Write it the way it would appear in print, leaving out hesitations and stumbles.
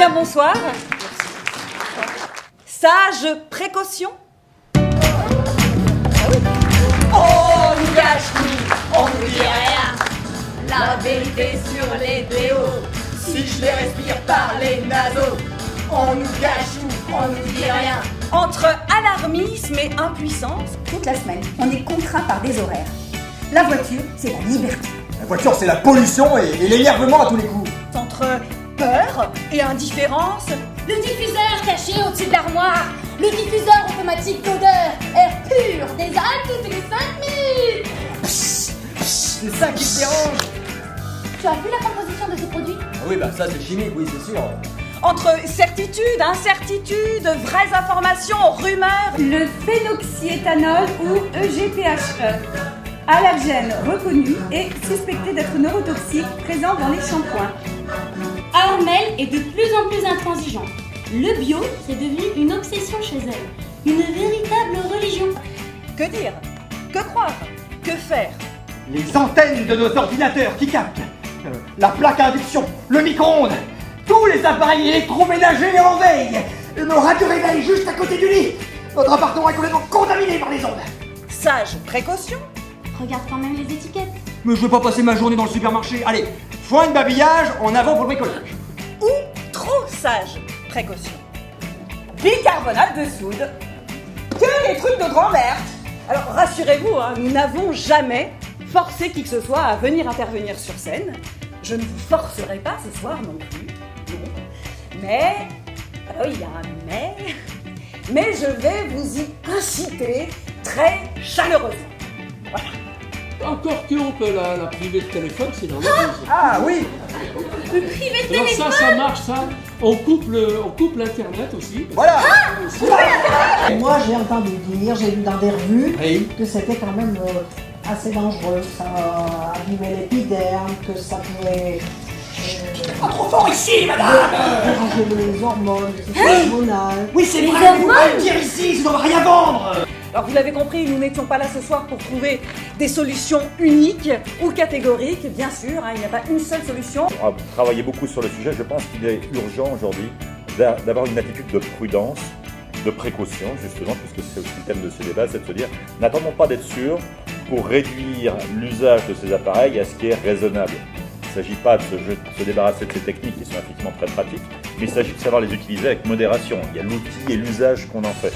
bien, bonsoir. Sage précaution. On nous cache tout, on nous dit rien. La vérité sur les déos, si je les respire par les naseaux. On nous cache tout, on nous dit rien. Entre alarmisme et impuissance. Toute la semaine, on est contraint par des horaires. La voiture, c'est la liberté. La voiture, c'est la pollution et l'énervement à tous les coups. Entre peur et indifférence. Le diffuseur caché au-dessus de l'armoire. Le diffuseur automatique d'odeur. Air pur, des algues toutes les 5 minutes. C'est ça qui te dérange. Tu as vu la composition de ces produits? Ah oui, bah ça c'est chimique, oui, c'est sûr. Entre certitude, incertitude, vraies informations, rumeurs. Le phénoxyéthanol ou EGPHE. Allergène reconnu et suspecté d'être neurotoxique, présent dans les shampoings. Armelle est de plus en plus intransigeante. Le bio, c'est devenu une obsession chez elle. Une véritable religion. Que dire? Que croire? Que faire? Les antennes de nos ordinateurs qui captent, la plaque à induction, le micro-ondes, tous les appareils électroménagers en veille, nos radio-réveils juste à côté du lit. Notre appartement est complètement contaminé par les ondes. Sage précaution. Regarde quand même les étiquettes. Mais je veux pas passer ma journée dans le supermarché. Allez, foin de babillage, en avant pour le bricolage. Ou trop sage précaution. Bicarbonate de soude. Que les trucs de grand-mère. Alors rassurez-vous, hein, nous n'avons jamais forcé qui que ce soit à venir intervenir sur scène. Je ne vous forcerai pas ce soir non plus. Non. Mais, alors il y a un mais je vais vous y inciter très chaleureusement. Voilà. Encore qu'on peut la priver de téléphone, c'est dans la vie. Ah oui. Le privé de Alors téléphone. ça marche, ça. On coupe l'internet aussi. Voilà. Et moi, j'ai entendu dire, j'ai lu dans des revues, Oui. que c'était quand même assez dangereux, ça abîmait l'épiderme, que ça pouvait Pas trop fort ici, madame. déranger les hormones, les systèmes hormonales. Oui, c'est Les vrai, mais hormones. vous pouvez le dire ici, sinon on va rien vendre. Alors vous l'avez compris, nous n'étions pas là ce soir pour trouver des solutions uniques ou catégoriques. Bien sûr, hein, il n'y a pas une seule solution. On a travaillé beaucoup sur le sujet. Je pense qu'il est urgent aujourd'hui d'avoir une attitude de prudence, de précaution, justement, puisque c'est aussi le thème de ce débat, c'est de se dire, n'attendons pas d'être sûr pour réduire l'usage de ces appareils à ce qui est raisonnable. Il ne s'agit pas de se débarrasser de ces techniques qui sont effectivement très pratiques, mais il s'agit de savoir les utiliser avec modération. Il y a l'outil et l'usage qu'on en fait.